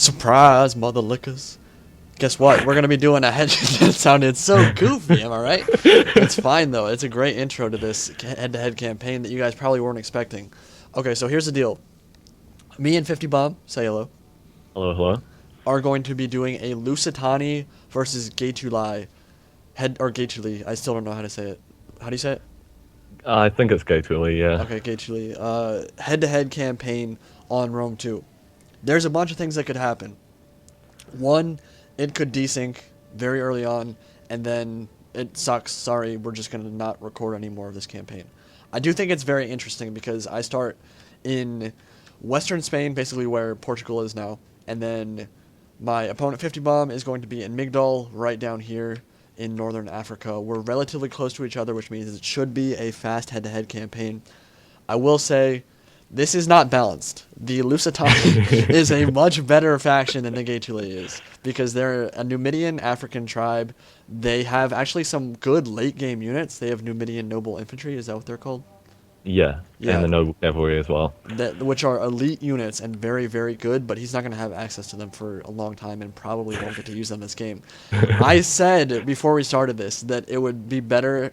Surprise, mother lickers. Guess what? We're gonna be doing a head. That sounded so goofy. Am I right? It's fine though. It's a great intro to this head-to-head campaign that you guys probably weren't expecting. Okay, so here's the deal. Me and 50 Bomb, say hello, Hello, hello. are going to be doing a Lusitani versus Gaetuli Gaetuli. I still don't know how to say it. How do you say it? I think it's Gaetuli, yeah. Okay, Gaetuli. Head-to-head campaign on Rome 2. There's a bunch of things that could happen. One, it could desync very early on, and then it sucks. Sorry, we're just going to not record any more of this campaign. I do think it's very interesting because I start in western Spain, basically where Portugal is now, and then my opponent 50 Bomb is going to be in Migdol, right down here in northern Africa. We're relatively close to each other, which means it should be a fast head-to-head campaign. I will say this is not balanced. The Lusitani is a much better faction than the Gaetuli is because they're a Numidian African tribe. They have actually some good late game units. They have Numidian noble infantry. Is that what they're called? Yeah, Yeah. and the noble cavalry as well. Which are elite units and very, very good, but he's not going to have access to them for a long time and probably won't get to use them this game. I said before we started this that it would be better,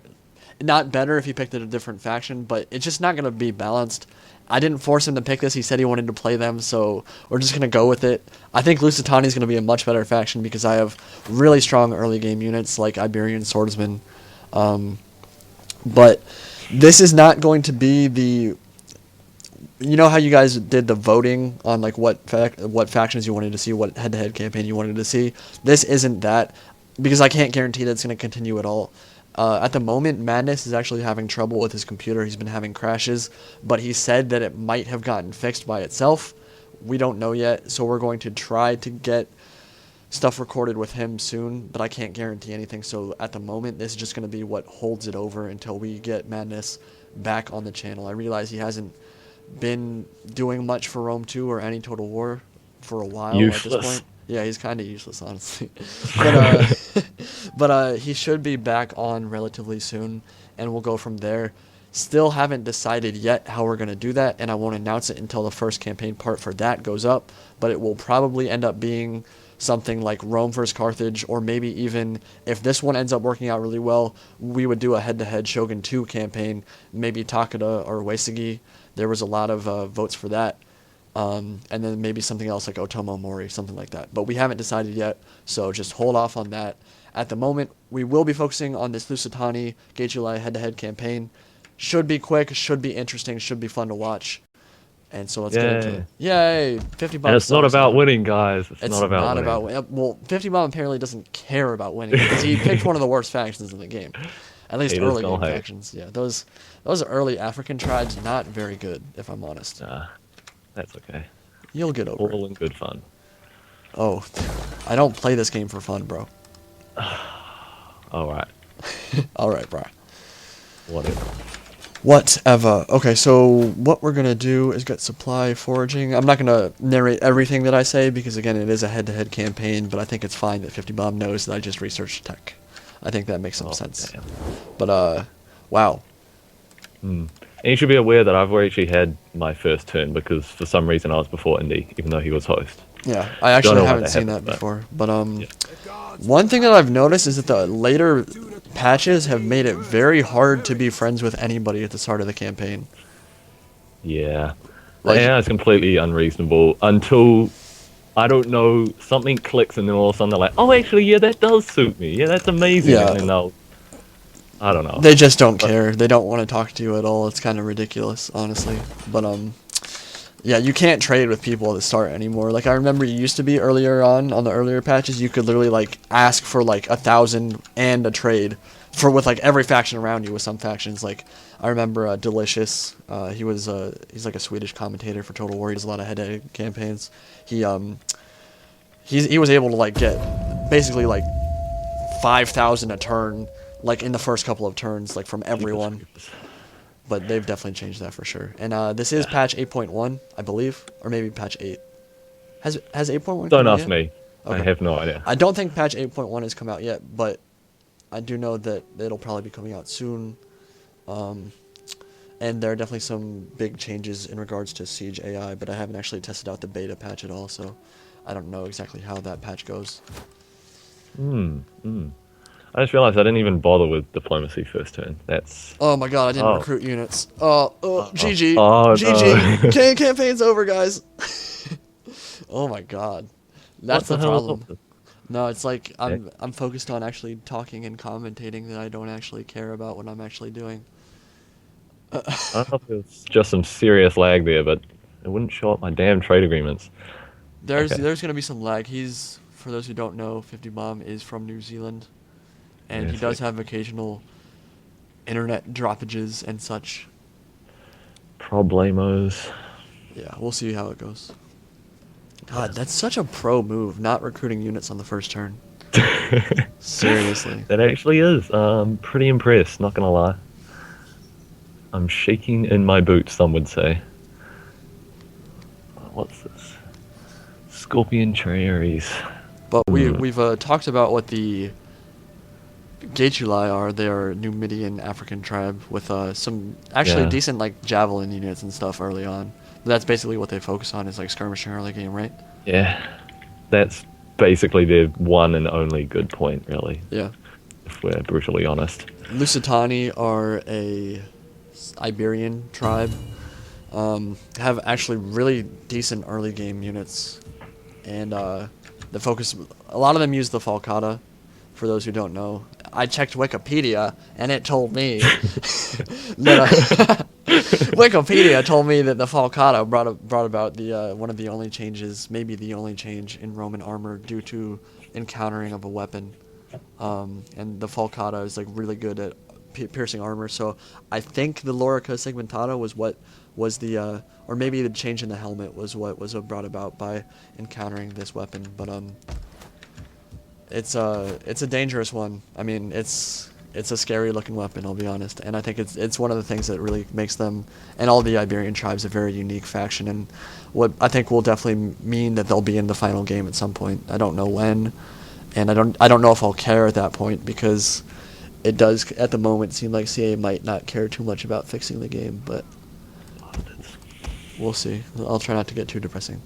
not better if he picked a different faction, but it's just not going to be balanced. I didn't force him to pick this. He said he wanted to play them, so we're just going to go with it. I think Lusitani is going to be a much better faction because I have really strong early game units like Iberian Swordsman. But this is not going to be the... You know how you guys did the voting on like what factions you wanted to see, what head-to-head campaign you wanted to see? This isn't that because I can't guarantee that it's going to continue at all. At the moment, Madness is actually having trouble with his computer. He's been having crashes, but he said that it might have gotten fixed by itself. We don't know yet, so we're going to try to get stuff recorded with him soon, but I can't guarantee anything. So at the moment, this is just going to be what holds it over until we get Madness back on the channel. I realize he hasn't been doing much for Rome 2 or any Total War for a while at this Useless. point. Yeah, he's kind of useless, honestly. But he should be back on relatively soon, and we'll go from there. Still haven't decided yet how we're going to do that, and I won't announce it until the first campaign part for that goes up, but it will probably end up being something like Rome vs. Carthage, or maybe even, if this one ends up working out really well, we would do a head-to-head Shogun 2 campaign, maybe Takeda or Uesugi. There was a lot of votes for that. And then maybe something else like Otomo Mori, something like that. But we haven't decided yet, so just hold off on that. At the moment, we will be focusing on this Lusitani Gaetuli head-to-head campaign. Should be quick, should be interesting, should be fun to watch. And so let's get into it. Yay! 50 Bomb. And it's not about winning, guys. It's not about winning. Well, 50 Bomb apparently doesn't care about winning because he picked one of the worst factions in the game. At least early game factions. Yeah, those early African tribes, not very good, if I'm honest. That's okay. You'll get over it. All in good fun. Oh, I don't play this game for fun, bro. Alright. Alright, bro. Whatever. Okay, so what we're going to do is get supply foraging. I'm not going to narrate everything that I say because, again, it is a head-to-head campaign, but I think it's fine that 50 Bomb knows that I just researched tech. I think that makes some sense. Damn. But, wow. And you should be aware that I've actually had my first turn because for some reason I was before Indy, even though he was host. Yeah, I actually haven't seen that before. But one thing that I've noticed is that the later patches have made it very hard to be friends with anybody at the start of the campaign. Yeah. Like- Yeah, it's completely unreasonable until, I don't know, something clicks and then all of a sudden they're like, oh, actually, yeah, that does suit me. Yeah, that's amazing. Yeah. And then they'll, I don't know. They just don't care. They don't want to talk to you at all. It's kind of ridiculous, honestly. But yeah, you can't trade with people at the start anymore. Like I remember, you used to be earlier on the earlier patches. You could literally like ask for like 1,000 and a trade with like every faction around you. With some factions, like I remember Delicious. He's like a Swedish commentator for Total War. He does a lot of head-to-head campaigns. He was able to like get basically like 5,000 a turn. Like in the first couple of turns, like from everyone. But they've definitely changed that for sure. And this is patch 8.1, I believe, or maybe patch 8. Has 8.1? Don't ask me. Okay. I have no idea. I don't think patch 8.1 has come out yet, but I do know that it'll probably be coming out soon. And there are definitely some big changes in regards to Siege AI, but I haven't actually tested out the beta patch at all, so I don't know exactly how that patch goes. I just realized I didn't even bother with diplomacy first turn. That's Oh my god, I didn't oh recruit units. GG. oh GG. no. Campaign's over, guys. Oh my god. What That's the the hell is problem. up with No, it's like that? I'm focused on actually talking and commentating that I don't actually care about what I'm actually doing. I don't know if it's just some serious lag there, but it wouldn't show up my damn trade agreements. Okay. There's gonna be some lag. He's, for those who don't know, 50 Bomb is from New Zealand, and he Yes, does have occasional internet droppages and such. problemos. Yeah, we'll see how it goes. God, that's such a pro move, not recruiting units on the first turn. Seriously. That actually is. Pretty impressed, not gonna lie. I'm shaking in my boots, some would say. What's this? Scorpion cherries. But we've talked about what the Gaetuli are. They are a Numidian African tribe with some actually Yeah. decent like javelin units and stuff early on. That's basically what they focus on, is like skirmishing early game, right? Yeah. That's basically their one and only good point, really, Yeah. if we're brutally honest. Lusitani are a Iberian tribe. Have actually really decent early game units, and the focus. A lot of them use the Falcata. For those who don't know, I checked Wikipedia, and it told me that Wikipedia told me that the Falcata brought about the one of the only changes, maybe the only change in Roman armor due to encountering of a weapon. And the Falcata is like really good at piercing armor. So I think the Lorica Segmentata was what was the or maybe the change in the helmet was what was brought about by encountering this weapon. But it's a dangerous one. I mean, it's a scary looking weapon, I'll be honest. And I think it's one of the things that really makes them and all the Iberian tribes a very unique faction, and what I think will definitely mean that they'll be in the final game at some point. I don't know when, and I don't know if I'll care at that point, because it does at the moment seem like CA might not care too much about fixing the game, but we'll see. I'll try not to get too depressing.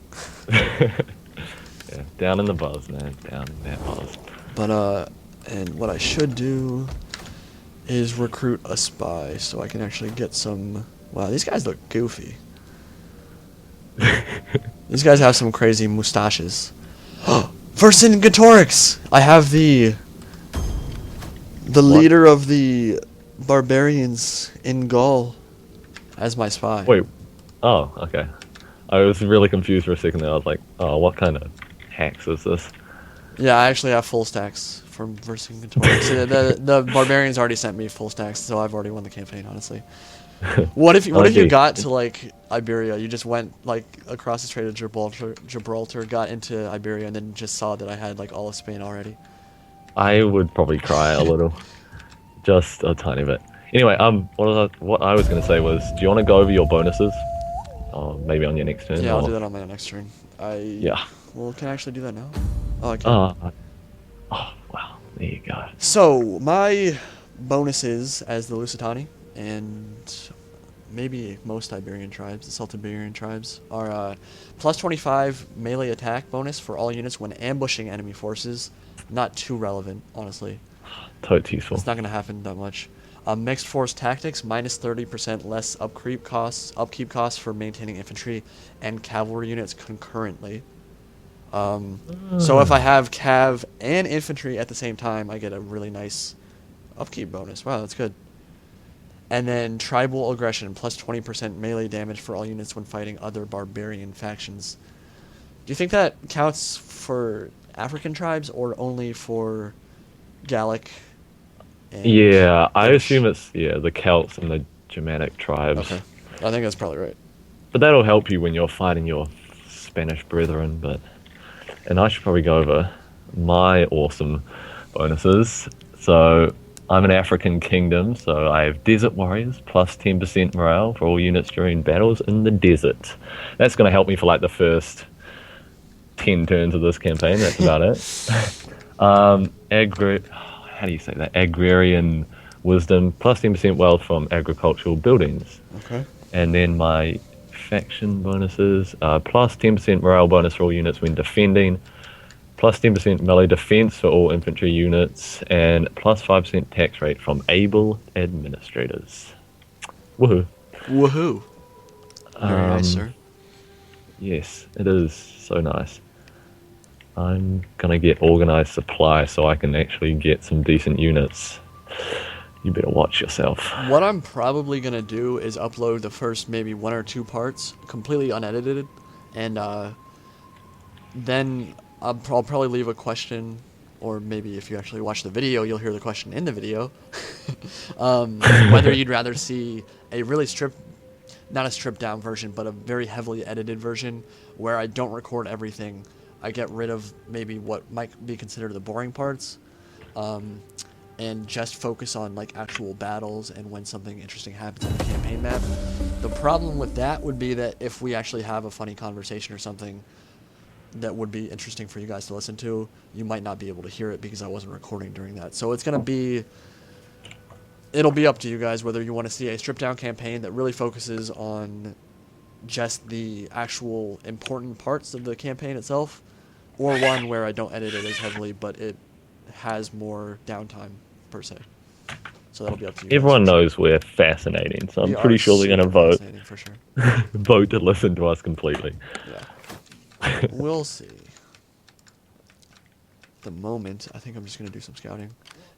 Yeah, down in the buzz, man. Down in that buzz. But and what I should do is recruit a spy so I can actually get some. Wow, these guys look goofy. These guys have some crazy mustaches. Vercingetorix! I have the leader of the barbarians in Gaul as my spy. Wait. Oh, okay. I was really confused for a second there. I was like, oh, what kind of hacks is this? Yeah, I actually have full stacks from Vercingetorix. the barbarians already sent me full stacks, so I've already won the campaign, honestly. What if you Okay. got to like Iberia? You just went like across the Strait of Gibraltar, got into Iberia, and then just saw that I had like all of Spain already. I would probably cry a little. Just a tiny bit. Anyway, what I was going to say was, do you want to go over your bonuses? Or maybe on your next turn? Yeah, I'll or- do that on my next turn. Yeah. Well, can I actually do that now? Oh, I can. Oh, wow. There you go. So my bonuses as the Lusitani and maybe most Iberian tribes, the Celtiberian tribes, are plus 25 melee attack bonus for all units when ambushing enemy forces. Not too relevant, honestly. Totes useful. It's not going to happen that much. Mixed force tactics, minus 30% less upkeep costs for maintaining infantry and cavalry units concurrently. So if I have cav and infantry at the same time, I get a really nice upkeep bonus. Wow, that's good. And then tribal aggression, plus 20% melee damage for all units when fighting other barbarian factions. Do you think that counts for African tribes or only for Gallic? And Yeah, I British? assume it's the Celts and the Germanic tribes. Okay, I think that's probably right. But that'll help you when you're fighting your Spanish brethren. And I should probably go over my awesome bonuses. So I'm an African kingdom, so I have Desert Warriors, plus 10% morale for all units during battles in the desert. That's going to help me for like the first 10 turns of this campaign. That's about it. How do you say that? Agrarian wisdom, plus 10% wealth from agricultural buildings. Okay. And then my faction bonuses. Plus 10% morale bonus for all units when defending. Plus 10% melee defense for all infantry units. And plus 5% tax rate from able administrators. Woohoo. Woohoo! Very nice, sir. Yes, it is so nice. I'm gonna get organized supply so I can actually get some decent units. You better watch yourself. What I'm probably gonna do is upload the first maybe 1 or 2 parts completely unedited, and then I'll probably leave a question, or maybe if you actually watch the video, you'll hear the question in the video. Whether you'd rather see a really not a stripped down version, but a very heavily edited version where I don't record everything. I get rid of maybe what might be considered the boring parts. And just focus on like actual battles and when something interesting happens on the campaign map. The problem with that would be that if we actually have a funny conversation or something that would be interesting for you guys to listen to, you might not be able to hear it because I wasn't recording during that. So it'll be up to you guys whether you want to see a stripped down campaign that really focuses on just the actual important parts of the campaign itself, or one where I don't edit it as heavily but it has more downtime per se. So that'll be up to you. Everyone knows we're fascinating, so I'm pretty sure they're gonna vote. For sure. Vote to listen to us completely. Yeah. We'll see. At the moment, I think I'm just gonna do some scouting,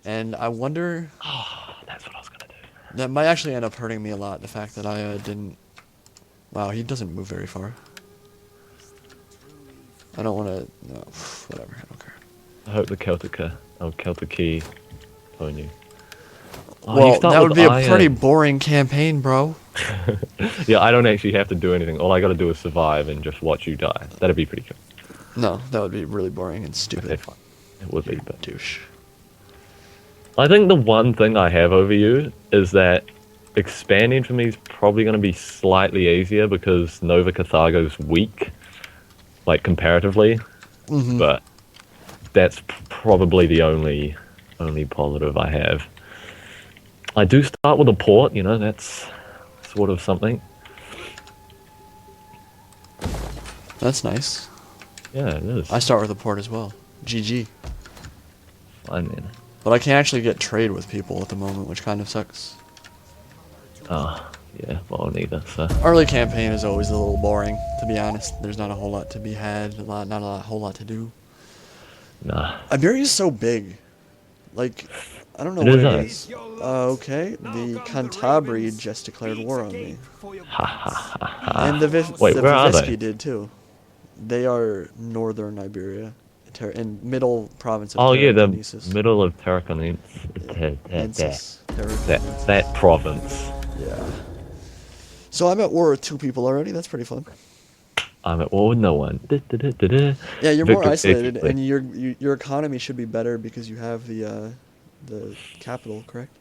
and I wonder. Oh, that's what I was gonna do. That might actually end up hurting me a lot. The fact that I didn't. Wow, he doesn't move very far. I don't want to. No, whatever. I don't care. I hope the Celtic own you. Oh, well, you that would be iron. a pretty boring campaign, bro. Yeah, I don't actually have to do anything. All I gotta do is survive and just watch you die. That'd be pretty cool. No, that would be really boring and stupid. Okay, fine. It would be, but douche. I think the one thing I have over you is that expanding for me is probably going to be slightly easier because Nova Carthago's weak, like comparatively. Mm-hmm. But that's probably the only positive I have. I do start with a port, that's sort of something. That's nice. Yeah, it is. I start with a port as well. GG. Fine, man. But I can't actually get trade with people at the moment, which kind of sucks. Oh, yeah, well, neither, so. Early campaign is always a little boring, to be honest. There's not a whole lot to be had, not a whole lot to do. Nah. Iberia's so big. Like, I don't know It what is it nice. is. Okay, the Cantabri just declared war on me. Ha ha ha ha. And the Wait, where are Vivisci they? did too. They are northern Iberia, in middle province of Oh yeah, the Tarraconensis. middle of Tarraconensis. Ensis. That province. Yeah. So I'm at war with 2 people already. That's pretty fun. I'm at war with no one. Yeah, you're more Victor isolated, safely. and your economy should be better because you have the capital, correct?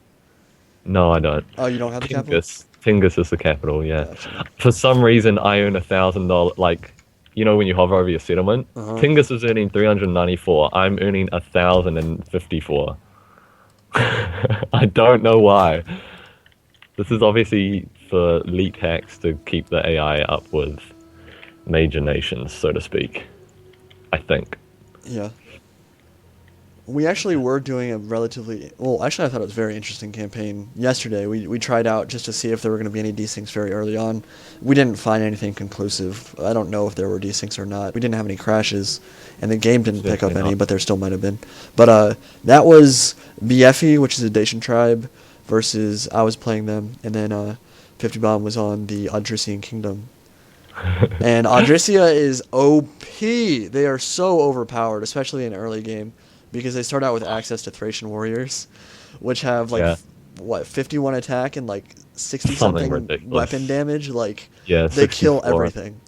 No, I don't. Oh, you don't have the capital? Tingus is the capital, yeah. Gotcha. For some reason, I earn $1,000. Like, when you hover over your settlement, Uh-huh. Tingus is earning 394. I'm earning 1,054. I don't know why. This is obviously for leak hacks to keep the AI up with major nations, so to speak. I think. Yeah. We actually were doing a relatively... Well, actually, I thought it was a very interesting campaign. Yesterday, we tried out just to see if there were going to be any desyncs very early on. We didn't find anything conclusive. I don't know if there were desyncs or not. We didn't have any crashes, and the game didn't pick up Definitely any, not. but there still might have been. But that was BFE, which is a Dacian tribe, versus I was playing them, and then 50 Bomb was on the Odrysian Kingdom. And Odrysia is OP. They are so overpowered, especially in early game, because they start out with access to Thracian warriors, which have 51 attack and 60 something ridiculous. weapon damage. Yeah, They kill 64. everything.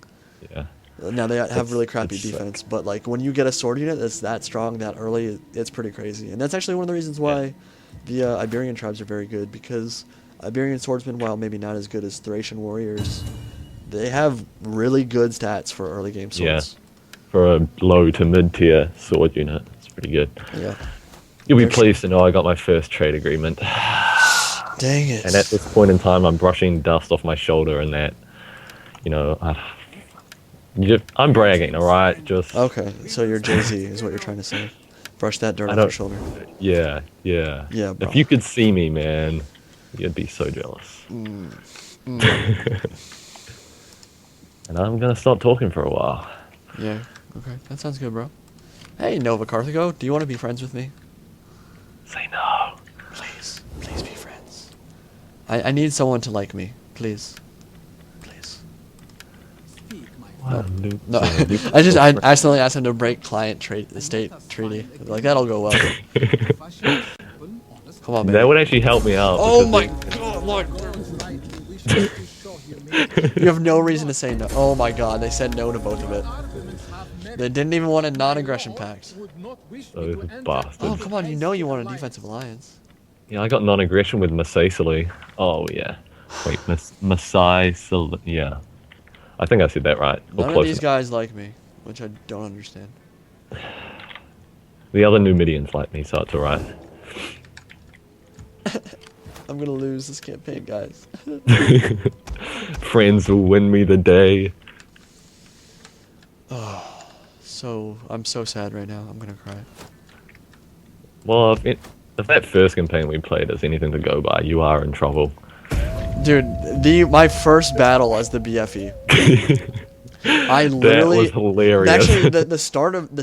Yeah. Now they have really crappy it's sick. defense, but when you get a sword unit that's that strong that early, it's pretty crazy. And that's actually one of the reasons why the Iberian tribes are very good, because Iberian swordsmen, while maybe not as good as Thracian warriors, they have really good stats for early game swords. Yeah. For a low to mid tier sword unit, it's pretty good. Yeah. You'll be There's- pleased to know I got my first trade agreement. Dang it. And at this point in time, I'm brushing dust off my shoulder and that you know, I'm bragging, all right? Just Okay, so you're Jay-Z is what you're trying to say. Brush that dirt I off your don't. shoulder. Yeah, yeah. Yeah, bro. If you could see me, man, you'd be so jealous. And I'm gonna stop talking for a while. Yeah, okay. That sounds good, bro. Hey, Nova Carthago, do you want to be friends with me? Say no. Please, please be friends. I need someone to like me. Please. Please. Wow, No, I accidentally asked him to break client state treaty. Like, that'll go well. Come on, baby. That would actually help me out. Oh because my god, Lord. You have no reason to say no. Oh my god, they said no to both of it. They didn't even want a non-aggression pact. Those bastards. Oh, come on, you know you want a defensive alliance. Yeah, I got non-aggression with Masai. Oh yeah. Wait, Masai. Yeah. I think I said that right. None of these guys like me, which I don't understand. The other Numidians like me, so it's alright. I'm gonna lose this campaign, guys. Friends will win me the day. So, I'm so sad right now. I'm gonna cry. Well, if that first campaign we played is anything to go by, you are in trouble. Dude, my first battle as the BFE. I literally. That was hilarious. Actually, the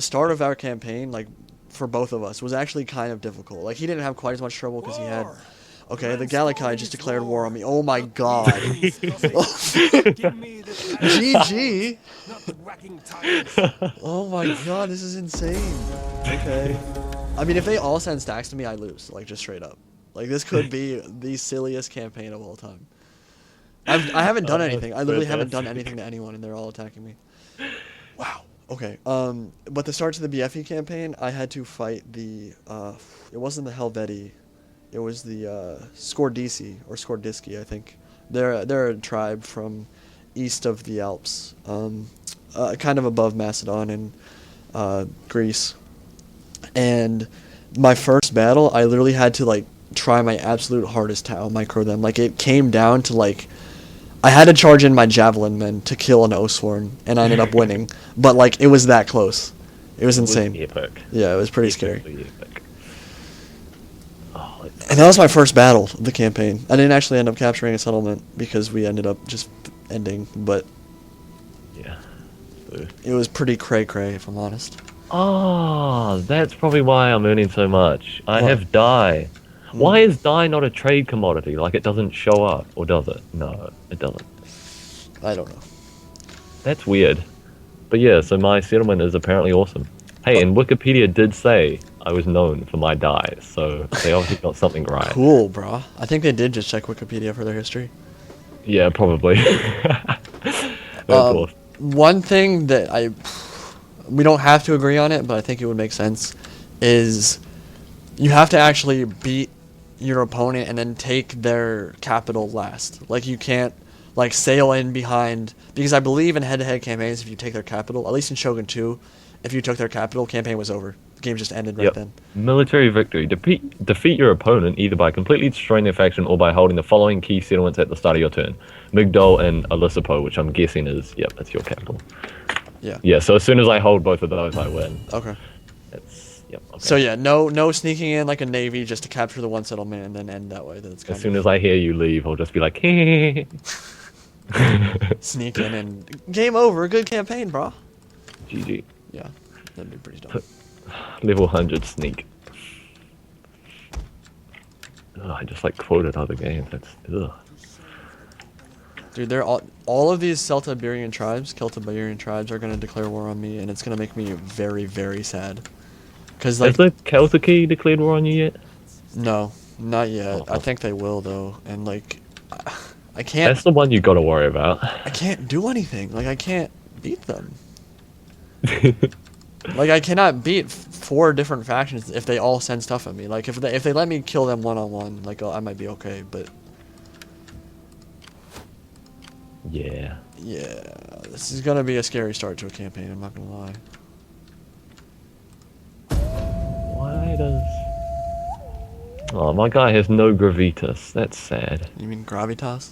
start of our campaign, like for both of us, was actually kind of difficult. Like he didn't have quite as much trouble because he had. Okay, the Galakai just declared war on me. Oh my god. GG. Oh my god, this is insane. Okay. I mean, if they all send stacks to me, I lose. Like, just straight up. Like, this could be the silliest campaign of all time. I haven't done anything. I literally haven't done anything to anyone, and they're all attacking me. Wow. Okay. But the start to the BFE campaign, I had to fight the, it wasn't the Helveti. It was the, Skordisi, or Skordiski, I think. They're a tribe from east of the Alps, kind of above Macedon and, Greece. And my first battle, I literally had to, like, try my absolute hardest to out-micro them. Like, it came down to, like, I had to charge in my javelin men to kill an Oathsworn, and I ended up winning. But, like, it was that close. It was insane. It was epic. Yeah, it was pretty scary. Epic. Oh, And that was my first battle of the campaign. I didn't actually end up capturing a settlement because we ended up just ending, but yeah. it was pretty cray-cray, if I'm honest. Oh, that's probably why I'm earning so much. I What? have dye. Why is dye not a trade commodity? Like, it doesn't show up, or does it? No, it doesn't. I don't know. That's weird. But yeah, so my settlement is apparently awesome. Hey, and Wikipedia did say I was known for my dyes, so they obviously got something right. Cool, bro. I think they did just check Wikipedia for their history. Yeah, probably. That's awesome. One thing that we don't have to agree on it, but I think it would make sense, is you have to actually beat your opponent and then take their capital last. Like, you can't, like, sail in behind, because I believe in head-to-head campaigns, if you take their capital, at least in Shogun 2, if you took their capital, campaign was over. The game just ended right then. Military victory. Defeat your opponent either by completely destroying their faction or by holding the following key settlements at the start of your turn. Migdol and Elisipo, which I'm guessing is, that's your capital. Yeah. Yeah, so as soon as I hold both of those, I win. Okay. Okay. So yeah, no sneaking in like a navy just to capture the one settlement and then end that way. That's kind as soon as I hear you leave, I'll just be like, hey. Sneak in and game over. Good campaign, bro. GG. Yeah, that'd be pretty dope. Level 100 sneak. Ugh, I just like quoted other games. That's ugh. Dude, they're all of these Celtiberian tribes are gonna declare war on me, and it's gonna make me very, very sad. Cause like, has the Celtic declared war on you yet? No, not yet. Oh. I think they will though, and like, I can't. That's the one you got to worry about. I can't do anything. Like, I can't beat them. Like, I cannot beat 4 different factions if they all send stuff at me. Like, if they let me kill them one-on-one, like, I might be okay, but... Yeah. Yeah, this is gonna be a scary start to a campaign, I'm not gonna lie. Why does... Oh, my guy has no gravitas. That's sad. You mean gravitas?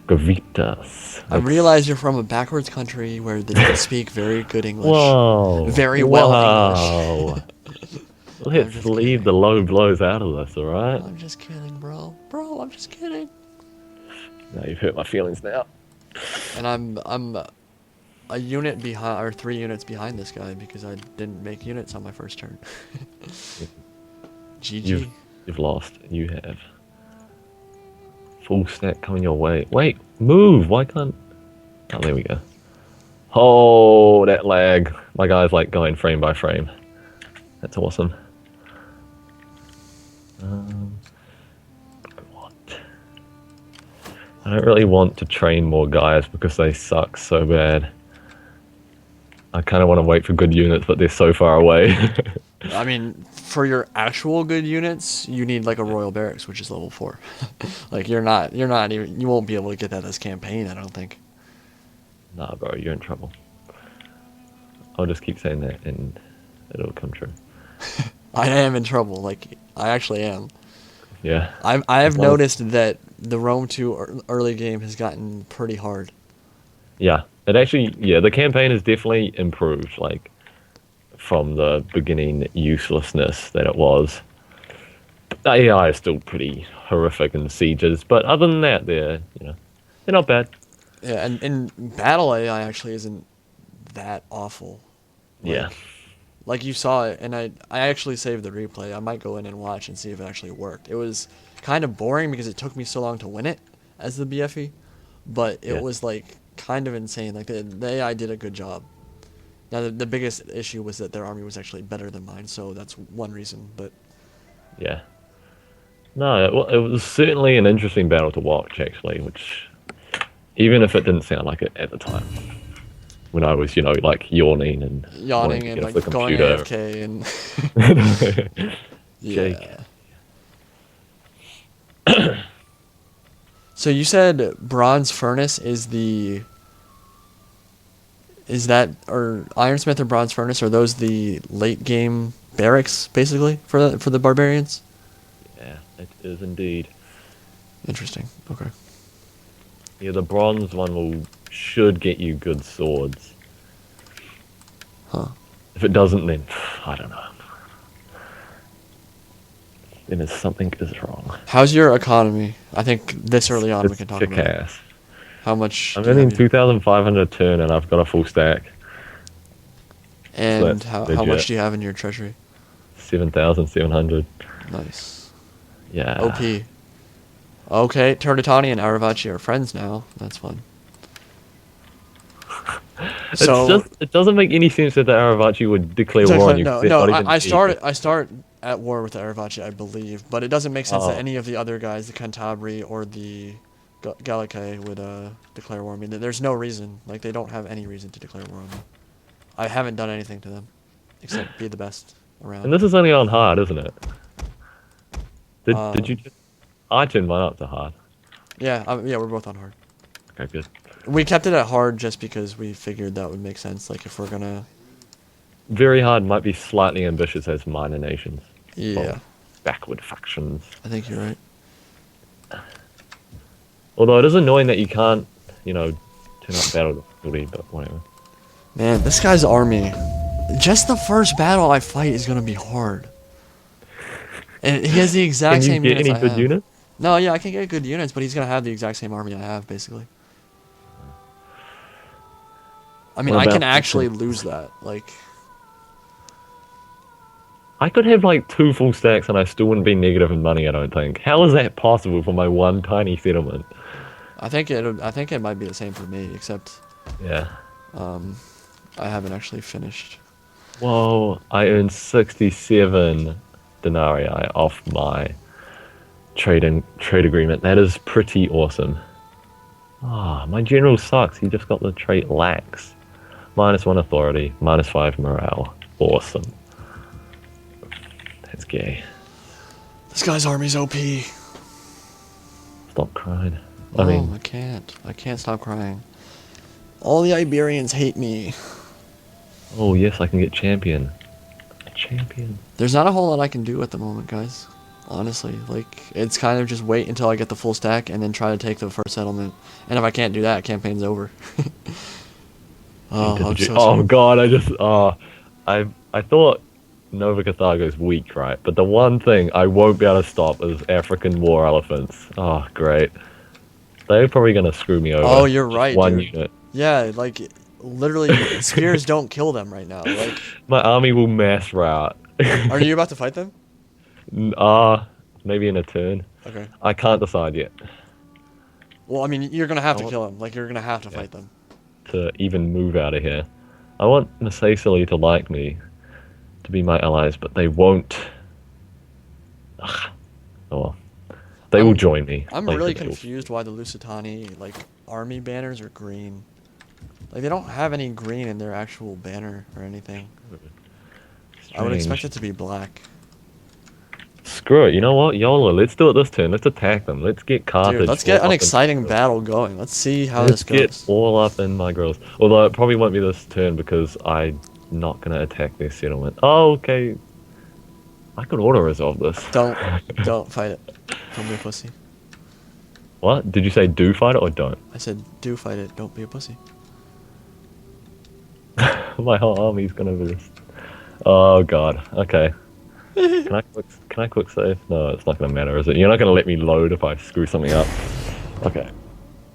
Gravitas. I realize you're from a backwards country where they don't speak very good English. Whoa. Very well Whoa. English. Let's just leave kidding. the low blows out of this, alright? I'm just kidding, bro. Bro, I'm just kidding. Now you've hurt my feelings now. And I'm a unit behind, or 3 units behind this guy because I didn't make units on my first turn. GG. You've lost. You have. Full stack coming your way. Wait, move! Why can't... Oh, there we go. Oh, that lag. My guy's like going frame by frame. That's awesome. What? I don't really want to train more guys because they suck so bad. I kind of want to wait for good units, but they're so far away. I mean, for your actual good units, you need like a Royal Barracks, which is level 4. Like you're not even, you won't be able to get that this campaign, I don't think. Nah, bro, you're in trouble. I'll just keep saying that and it'll come true. I am in trouble, like I actually am. Yeah. I have noticed that the Rome 2 early game has gotten pretty hard. Yeah. It actually, yeah, the campaign has definitely improved, like, from the beginning uselessness that it was. The AI is still pretty horrific in the sieges, but other than that, they're not bad. Yeah, and in battle AI actually isn't that awful. Yeah. Like you saw it, and I actually saved the replay. I might go in and watch and see if it actually worked. It was kind of boring because it took me so long to win it as the BFE, but it was like kind of insane. Like the AI did a good job. Now the biggest issue was that their army was actually better than mine, so that's one reason. But Yeah. No, it was certainly an interesting battle to watch, actually, which, even if it didn't sound like it at the time, when I was, like yawning and and like going computer. AFK and yeah. So you said Bronze Furnace is that, or Ironsmith or Bronze Furnace, are those the late game barracks basically for the barbarians? Yeah, it is indeed. Interesting. Okay. Yeah, the bronze one should get you good swords. Huh. If it doesn't, then I don't know. Then something is wrong. How's your economy? I think this early on we can talk about it. Ass. How much? I'm earning 2,500 a turn, and I've got a full stack. And how much do you have in your treasury? 7,700. Nice. Yeah. OP. Okay, Turdetani and Aravachi are friends now. That's fun. It doesn't make any sense that the Aravachi would declare war on you. I start at war with the Aravachi, I believe, but it doesn't make sense that any of the other guys, the Cantabri or the Gallicae, would declare war on me. There's no reason. Like, they don't have any reason to declare war on me. I haven't done anything to them except be the best around. And this is only on hard, isn't it? Did you? I turned mine up to hard. Yeah, we're both on hard. Okay, good. We kept it at hard just because we figured that would make sense. Like, if we're gonna... Very hard might be slightly ambitious as minor nations. Yeah. Well, backward factions. I think you're right. Although it is annoying that you can't, turn up battle difficulty, but whatever. Man, this guy's army... Just the first battle I fight is gonna be hard. And he has the exact same units Can you get any good units? No, yeah, I can get good units, but he's gonna have the exact same army I have, basically. I mean, I can actually lose that. Like, I could have like 2 full stacks and I still wouldn't be negative in money, I don't think. How is that possible for my one tiny settlement? I think it might be the same for me, except yeah. I haven't actually finished. Whoa, I earned 67 denarii off my trade agreement. That is pretty awesome. My general sucks. He just got the trait lax. -1 authority, -5 morale. Awesome. That's gay. This guy's army's OP. Stop crying. I can't. I can't stop crying. All the Iberians hate me. Oh yes, I can get champion. A champion. There's not a whole lot I can do at the moment, guys. honestly. Like, it's kind of just wait until I get the full stack and then try to take the first settlement. And if I can't do that, campaign's over. Oh, I'm so Oh scared. god, I thought Nova Carthago's weak, right? But the one thing I won't be able to stop is African war elephants. Oh, great. They're probably gonna screw me over. Oh, you're Just right, one dude. unit. Yeah, like, literally, spears don't kill them right now. Like, My army will mass rout. are you about to fight them? Maybe in a turn. Okay. I can't decide yet. Well, I mean, you're gonna have I to want- kill them. Like, you're gonna have to Yeah. fight them. To even move out of here. I want Massaicily to like me, to be my allies, but they won't. Ugh. Oh well. They will join me. I'm later, really they will. confused why the Lusitani, like, army banners are green. Like, they don't have any green in their actual banner or anything. I would expect it Strange. to be black. Screw it. You know what? YOLO. Let's do it this turn. Let's attack them. Let's get Carthage. Dude, let's get all an up in- exciting battle going. Let's see how Let's this get goes. all up in my grills. Although it probably won't be this turn because I'm not gonna attack their settlement. Oh, okay. I could auto resolve this. Don't fight it. Don't be a pussy. What? Did you say do fight it or don't? I said, do fight it. Don't be a pussy. My whole army's gonna be this. Oh god. Okay. Can I quick save? No, it's not gonna matter, is it? You're not gonna let me load if I screw something up. Okay.